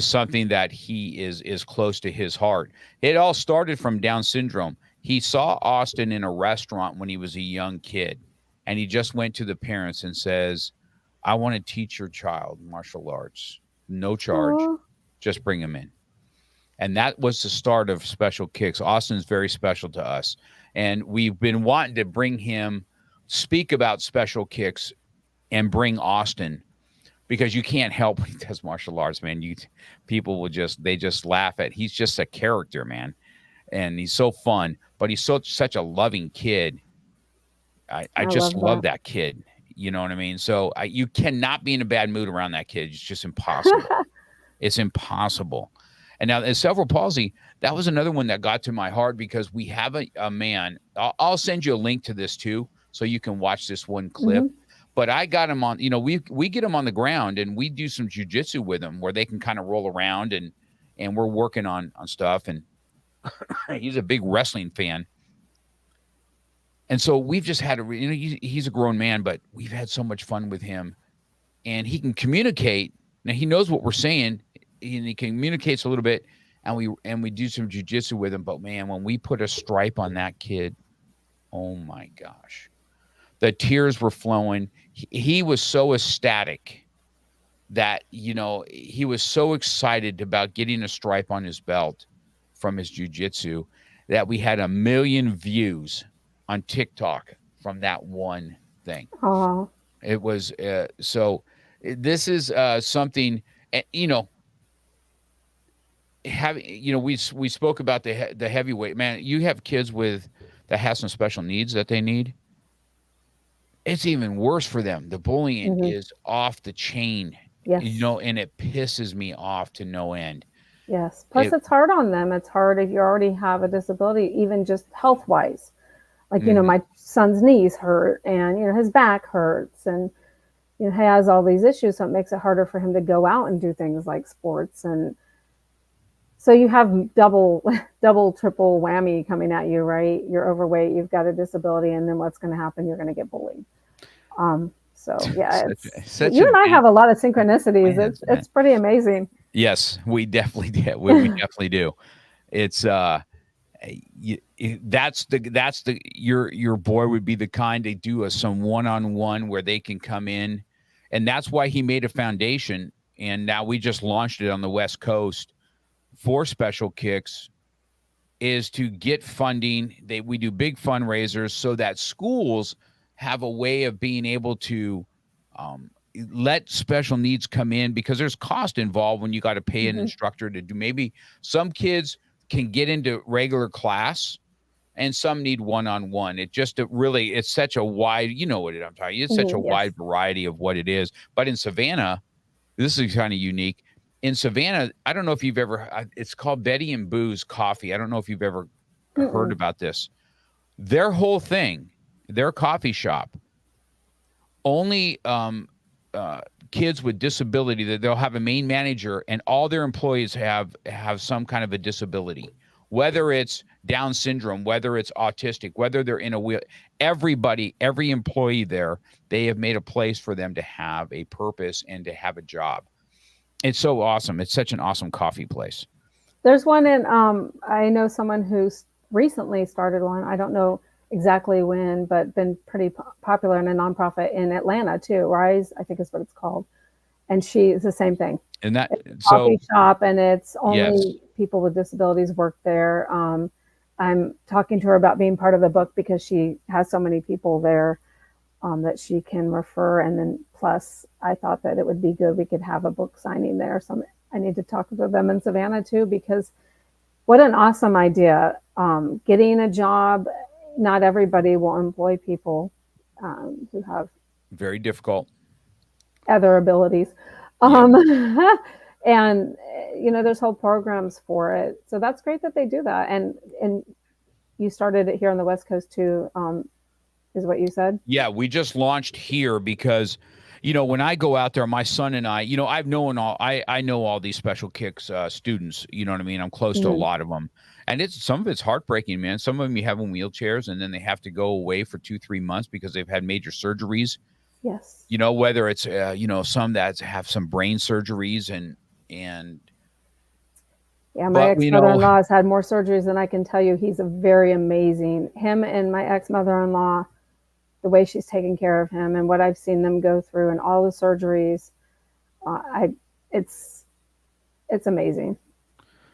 something that he is close to his heart. It all started from Down syndrome. He saw Austin in a restaurant when he was a young kid, and he just went to the parents and says, "I want to teach your child martial arts, no charge. Aww. Just bring him in." And that was the start of Special Kicks. Austin's very special to us, and we've been wanting to bring him, speak about Special Kicks, and bring Austin, because you can't help when he does martial arts, man. People will just laugh at. He's just a character, man, and he's so fun. But he's such a loving kid. I just love that kid. You know what I mean? So you cannot be in a bad mood around that kid. It's just impossible. It's impossible. And now, in cerebral palsy, that was another one that got to my heart, because we have a man. I'll send you a link to this too, so you can watch this one clip. But I got him on. We get him on the ground, and we do some jujitsu with him, where they can kind of roll around, and we're working on stuff. And he's a big wrestling fan, and so we've just had he's a grown man, but we've had so much fun with him, and he can communicate. Now he knows what we're saying. And he communicates a little bit, and we do some jujitsu with him. But man, when we put a stripe on that kid, oh my gosh, the tears were flowing. He was so ecstatic that, he was so excited about getting a stripe on his belt from his jujitsu that we had 1 million views on TikTok from that one thing. Oh, it was so. This is something, we spoke about the heavyweight, man. You have kids that have some special needs that they need. It's even worse for them. The bullying is off the chain, yes. And it pisses me off to no end. Yes. Plus, it's hard on them. It's hard if you already have a disability, even just health wise. Like, my son's knees hurt, and, his back hurts, and, he has all these issues. So it makes it harder for him to go out and do things like sports. And so you have double, triple whammy coming at you, right? You're overweight, you've got a disability, and then what's going to happen? You're going to get bullied. So yeah, you and I have a lot of synchronicities. It's pretty amazing. Yes, we definitely do. We definitely do. It's your boy would be the kind to do some one-on-one where they can come in, and that's why he made a foundation, and now we just launched it on the West Coast for Special Kicks, is to get funding. We do big fundraisers so that schools have a way of being able to let special needs come in, because there's cost involved when you got to pay an instructor to do. Maybe some kids can get into regular class and some need one-on-one. It's such a wide, what I'm talking. It's such a wide variety of what it is. But in Savannah, this is kind of unique. In Savannah, I don't know if you've ever, it's called Betty and Boo's Coffee. I don't know if you've ever heard about this. Their whole thing, their coffee shop, only kids with disability, that they'll have a main manager, and all their employees have some kind of a disability, whether it's Down syndrome, whether it's autistic, whether they're in a wheel, everybody, every employee there, they have made a place for them to have a purpose and to have a job. It's so awesome. It's such an awesome coffee place. There's one in, I know someone who's recently started one. I don't know exactly when, but been pretty popular in a nonprofit in Atlanta too. Rise, I think is what it's called. And it's the same thing. And that, it's a coffee shop, and it's only yes. people with disabilities work there. I'm talking to her about being part of the book because she has so many people there that she can refer. And then plus, I thought that it would be good. We could have a book signing there. So I need to talk to them in Savannah too, because what an awesome idea. Getting a job, not everybody will employ people who have very difficult other abilities. Yeah. And there's whole programs for it. So that's great that they do that. And you started it here on the West Coast too, is what you said? Yeah, we just launched here because, when I go out there, my son and I, I know all these Special Kicks students, you know what I mean? I'm close to a lot of them. And some of it's heartbreaking, man. Some of them you have in wheelchairs and then they have to go away for 2-3 months because they've had major surgeries. Yes. Whether it's, some that have some brain surgeries and yeah, my ex-mother-in-law has had more surgeries than I can tell you. He's very amazing. Him and my ex-mother-in-law, the way she's taking care of him and what I've seen them go through and all the surgeries, it's amazing.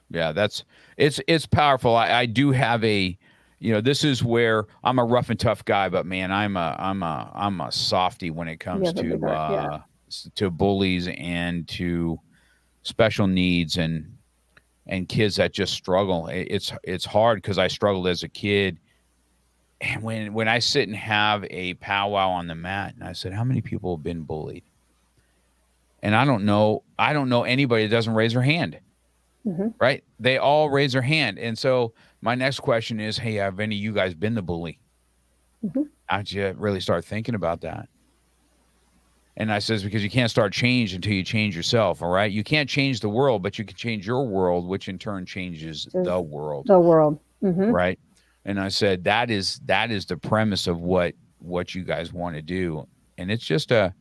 Yeah, it's powerful. I do have this is where I'm a rough and tough guy, but man, I'm a softie when it comes to bullies and to special needs and kids that just struggle. It's hard because I struggled as a kid. And when I sit and have a powwow on the mat and I said, how many people have been bullied? And I don't know anybody that doesn't raise their hand. Mm-hmm. Right? They all raise their hand. And so my next question is, hey, have any of you guys been the bully? Mm-hmm. How'd you really start thinking about that? And I says, because you can't start change until you change yourself. All right. You can't change the world, but you can change your world, which in turn changes the world. The world. Mm-hmm. Right. And I said, that is the premise of what you guys want to do. And it's just I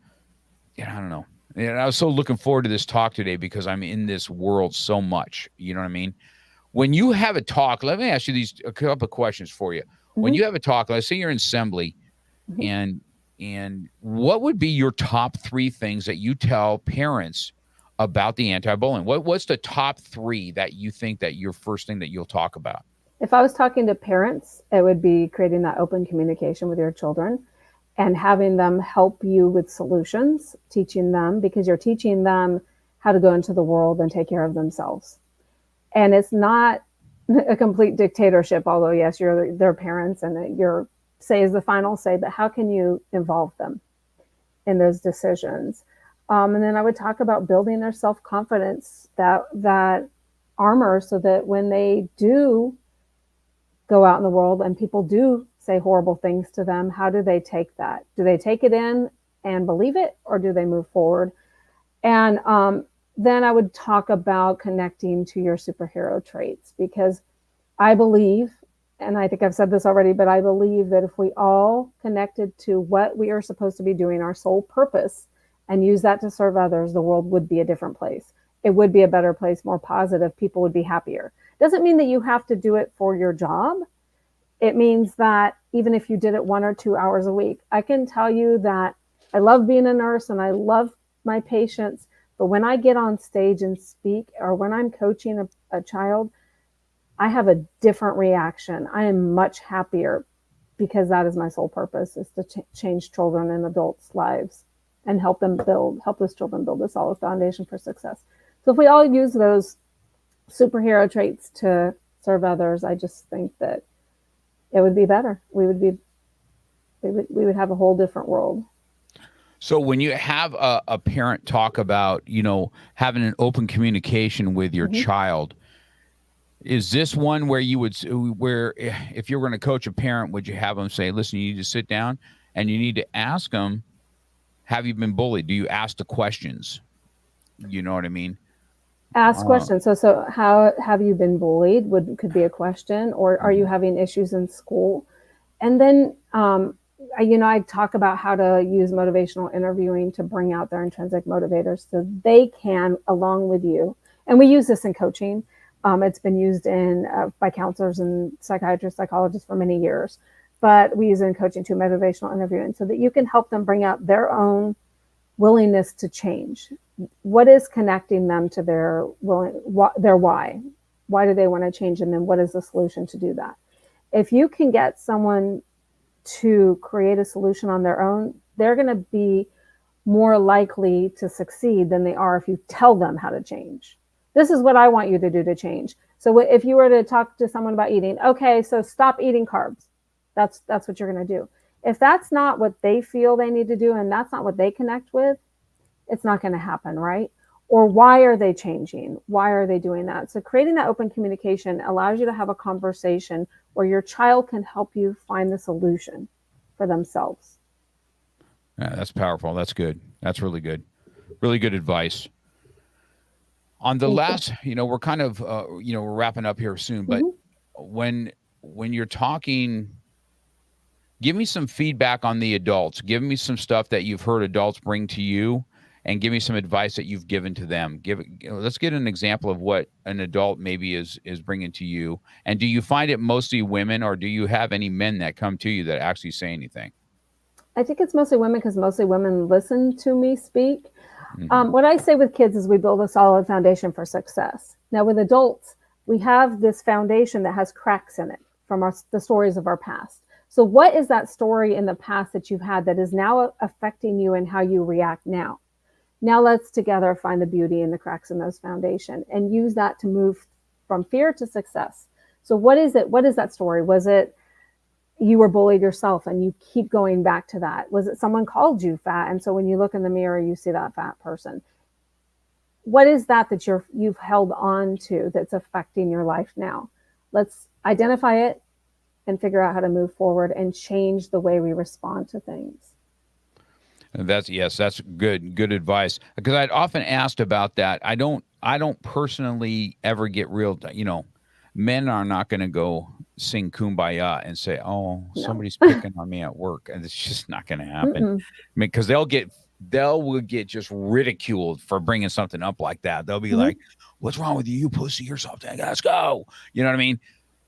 don't know. And I was so looking forward to this talk today because I'm in this world so much. You know what I mean? When you have a talk, let me ask you a couple of questions for you. Mm-hmm. When you have a talk, let's say you're in assembly, mm-hmm. and what would be your top 3 things that you tell parents about the anti-bullying? What's the top 3 that you think that your first thing that you'll talk about? If I was talking to parents, it would be creating that open communication with your children and having them help you with solutions, teaching them, because you're teaching them how to go into the world and take care of themselves. And it's not a complete dictatorship, although yes, you're their parents and your say is the final say, but how can you involve them in those decisions? And then I would talk about building their self-confidence, that armor, so that when they do go out in the world and people do say horrible things to them, how do they take that? Do they take it in and believe it, or do they move forward? And then I would talk about connecting to your superhero traits, because I believe, and I think I've said this already, but I believe that if we all connected to what we are supposed to be doing, our sole purpose, and use that to serve others, the world would be a different place. It would be a better place, more positive. People would be happier. Doesn't mean that you have to do it for your job. It means that even if you did it 1 or 2 hours a week, I can tell you that I love being a nurse and I love my patients, but when I get on stage and speak, or when I'm coaching a child, I have a different reaction. I am much happier, because that is my sole purpose, is to change children and adults' lives and help those children build a solid foundation for success. So if we all use those superhero traits to serve others, I just think that it would be better. We would have a whole different world. So when you have a parent talk about, having an open communication with your mm-hmm. child, is this one where if you're going to coach a parent, would you have them say, listen, you need to sit down and you need to ask them, have you been bullied? Do you ask the questions? You know what I mean? Ask questions. So how have you been bullied? Could be a question. Or are you having issues in school? And then, I talk about how to use motivational interviewing to bring out their intrinsic motivators so they can, along with you. And we use this in coaching. It's been used by counselors and psychiatrists, psychologists for many years. But we use it in coaching too, motivational interviewing, so that you can help them bring out their own willingness to change. What is connecting them to their why? Why do they want to change? And then what is the solution to do that? If you can get someone to create a solution on their own, they're going to be more likely to succeed than they are if you tell them how to change. This is what I want you to do to change. So if you were to talk to someone about eating, okay, so stop eating carbs. That's what you're going to do. If that's not what they feel they need to do and that's not what they connect with, it's not going to happen, right? Or why are they changing? Why are they doing that? So creating that open communication allows you to have a conversation where your child can help you find the solution for themselves. Yeah, that's powerful. That's good. That's really good. Really good advice. On the last, we're kind of, we're wrapping up here soon, but when you're talking, give me some feedback on the adults. Give me some stuff that you've heard adults bring to you, and give me some advice that you've given to them. Let's get an example of what an adult maybe is bringing to you. And do you find it mostly women, or do you have any men that come to you that actually say anything? I think it's mostly women, because mostly women listen to me speak. What I say with kids is we build a solid foundation for success. Now with adults, we have this foundation that has cracks in it from the stories of our past. So what is that story in the past that you've had that is now affecting you and how you react now? Now let's together find the beauty in the cracks in those foundation and use that to move from fear to success. So what is it? What is that story? Was it you were bullied yourself and you keep going back to that? Was it someone called you fat, and so when you look in the mirror, you see that fat person? What is that you've held on to that's affecting your life now? Let's identify it and figure out how to move forward and change the way we respond to things. That's good advice, because I'd often asked about that. I don't personally ever get real, men are not going to go sing Kumbaya and say, oh, no, somebody's picking on me at work. And it's just not going to happen. I mean, because they'll get just ridiculed for bringing something up like that. They'll be like, what's wrong with you? You pussy or something. Let's go. You know what I mean?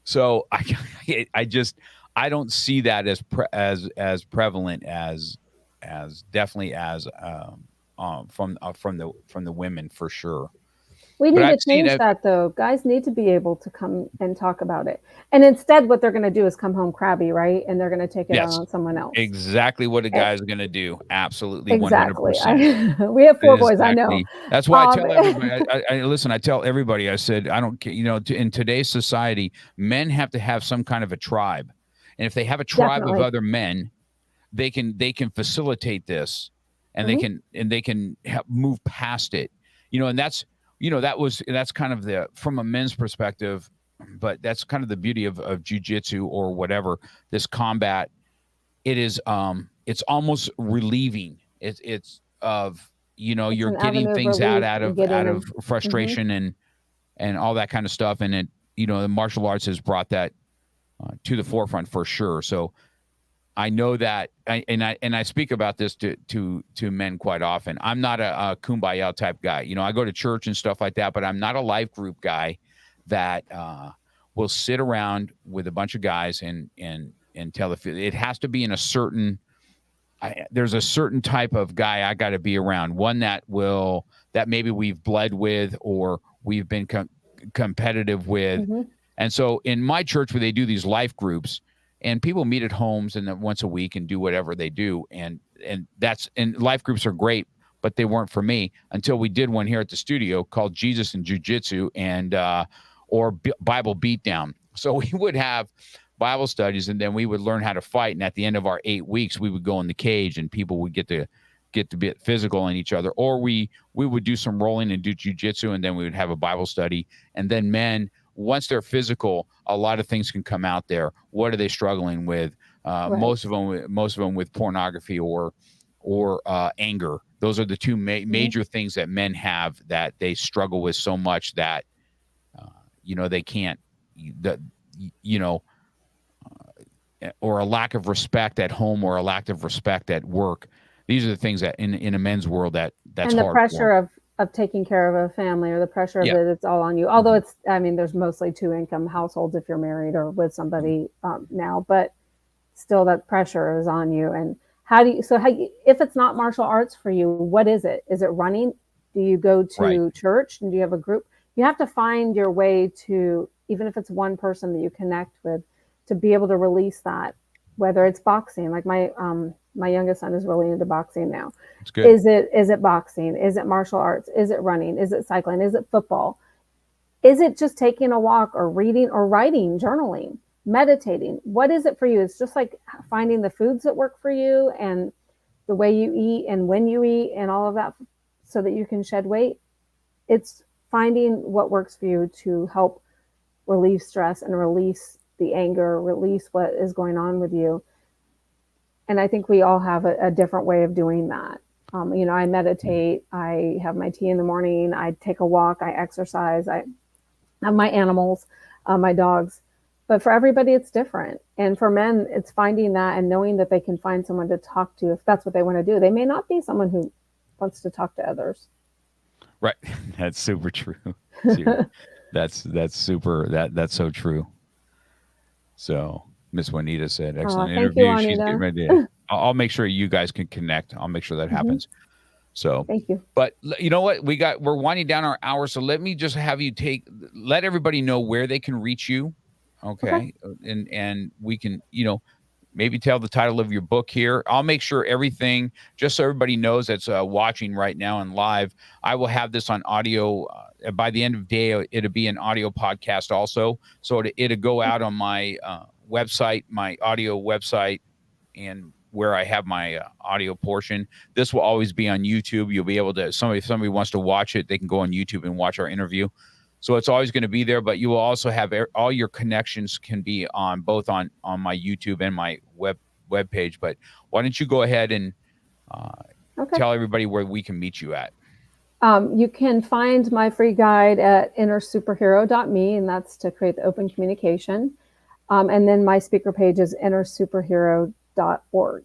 So I don't see that as prevalent as definitely as from the women, for sure. We need to change that, though. Guys need to be able to come and talk about it. And instead, what they're going to do is come home crabby, right? And they're going to take it out on someone else. Exactly what a guy's going to do. Absolutely, exactly. 100%. We have 4 boys, I know. That's why I tell everybody, I tell everybody, I said, I don't care, in today's society, men have to have some kind of a tribe. And if they have a tribe of other men, they can facilitate this, and they can move past it, and that's kind of from a men's perspective, but that's kind of the beauty of jiu-jitsu or whatever, this combat. It is it's almost relieving. It's you're getting things out of frustration and all that kind of stuff, and it the martial arts has brought that to the forefront for sure. So I know that, I speak about this to men quite often. I'm not a kumbaya type guy. I go to church and stuff like that, but I'm not a life group guy that will sit around with a bunch of guys and tell it has to be in a certain. There's a certain type of guy I got to be around. One that maybe we've bled with or we've been competitive with, and so in my church where they do these life groups. And people meet at homes and then once a week and do whatever they do. And life groups are great, but they weren't for me until we did one here at the studio called Jesus and Jiu-Jitsu or Bible Beatdown. So we would have Bible studies, and then we would learn how to fight. And at the end of our 8 weeks, we would go in the cage and people would get to be physical on each other. Or we would do some rolling and do Jiu-Jitsu, and then we would have a Bible study. And then men, once they're physical, a lot of things can come out there. What are they struggling with? Right. Most of them with pornography or anger. Those are the two major things that men have that they struggle with so much that, they can't, or a lack of respect at home or a lack of respect at work. These are the things that in a men's world that's hard. And the pressure of taking care of a family, or the pressure of it, it's all on you. Although there's mostly 2-income households if you're married or with somebody now, but still that pressure is on you. And if it's not martial arts for you, what is it? Is it running? Do you go to church and do you have a group? You have to find your way to, even if it's one person that you connect with, to be able to release that, whether it's boxing, like my youngest son is really into boxing now. That's good. Is it boxing? Is it martial arts? Is it running? Is it cycling? Is it football? Is it just taking a walk or reading or writing, journaling, meditating? What is it for you? It's just like finding the foods that work for you and the way you eat and when you eat and all of that so that you can shed weight. It's finding what works for you to help relieve stress and release the anger, release what is going on with you. And I think we all have a different way of doing that. I meditate, I have my tea in the morning, I take a walk, I exercise, I have my animals, my dogs. But for everybody, it's different. And for men, it's finding that and knowing that they can find someone to talk to if that's what they want to do. They may not be someone who wants to talk to others. Right. That's super true. That's super. That's so true. So Miss Juanita said, excellent interview. You, she's getting ready to, I'll make sure you guys can connect. I'll make sure that happens. So thank you. But you know what? We're winding down our hour. So let me just have you let everybody know where they can reach you. Okay. And we can, maybe tell the title of your book here. I'll make sure everything, just so everybody knows that's watching right now and live, I will have this on audio. By the end of the day, it'll be an audio podcast also. So it'll go out on my website, my audio website, and where I have my audio portion. This will always be on YouTube. You'll be able to, if somebody wants to watch it, they can go on YouTube and watch our interview. So it's always going to be there, but you will also have all your connections can be on both on my YouTube and my web page. But why don't you go ahead and tell everybody where we can meet you at? You can find my free guide at innersuperhero.me, and that's to create the open communication. And then my speaker page is innersuperhero.org.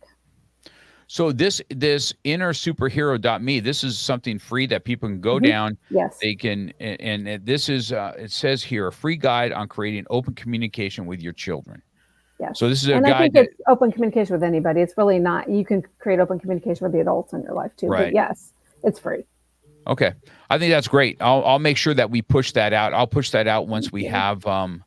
So this innersuperhero.me, this is something free that people can go down. Yes. They can, and this is, it says here, a free guide on creating open communication with your children. Yes. So this is a guide. And I think it's open communication with anybody. It's really not, you can create open communication with the adults in your life too. Right. But yes, it's free. Okay. I think that's great. I'll make sure that we push that out. I'll push that out once we have, and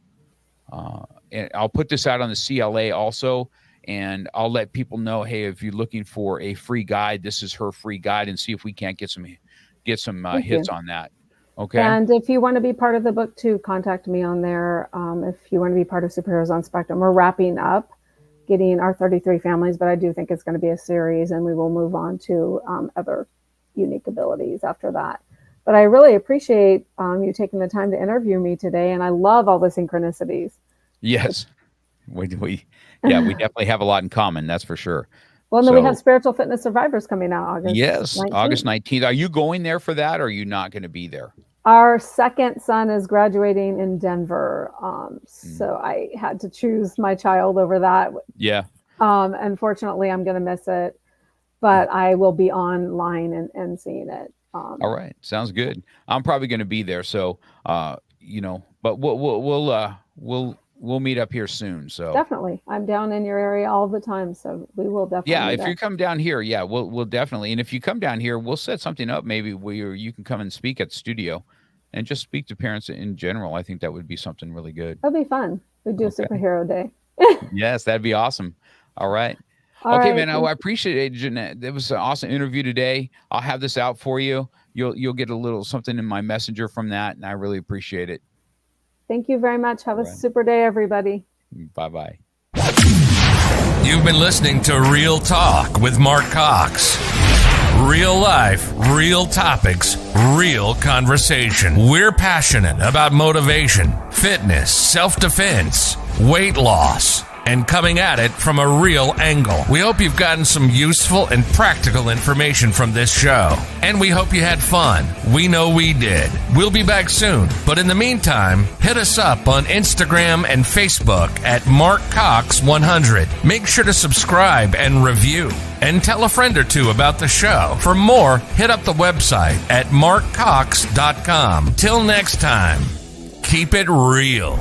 I'll put this out on the CLA also. And I'll let people know, hey, if you're looking for a free guide, this is her free guide, and see if we can't get some hits on that. Okay. And if you want to be part of the book too, contact me on there. If you want to be part of Superheroes on Spectrum, we're wrapping up getting our 33 families, but I do think it's going to be a series, and we will move on to other unique abilities after that. But I really appreciate you taking the time to interview me today, and I love all the synchronicities. Yes. We definitely have a lot in common. That's for sure. Well, and then we have Spiritual Fitness Survivors coming out August 19th. August 19th. Are you going there for that, or are you not going to be there? Our second son is graduating in Denver. So I had to choose my child over that. Yeah. Unfortunately, I'm going to miss it, but I will be online and seeing it. All right. Sounds good. I'm probably going to be there. So, but we'll meet up here soon. So definitely, I'm down in your area all the time, so we will definitely. Yeah, if you come down here, we'll definitely. And if you come down here, we'll set something up maybe where you can come and speak at the studio, and just speak to parents in general. I think that would be something really good. That'd be fun. We'd do a superhero day. Yes, that'd be awesome. All right. All okay, right. man. I appreciate it, Jeannette. It was an awesome interview today. I'll have this out for you. You'll get a little something in my messenger from that, and I really appreciate it. Thank you very much. Have a super day, everybody. Bye-bye. You've been listening to Real Talk with Mark Cox. Real life, real topics, real conversation. We're passionate about motivation, fitness, self-defense, weight loss, and coming at it from a real angle. We hope you've gotten some useful and practical information from this show, and we hope you had fun. We know we did. We'll be back soon, but in the meantime, hit us up on Instagram and Facebook at MarkCox100. Make sure to subscribe and review, and tell a friend or two about the show. For more, hit up the website at markcox.com. Till next time, keep it real.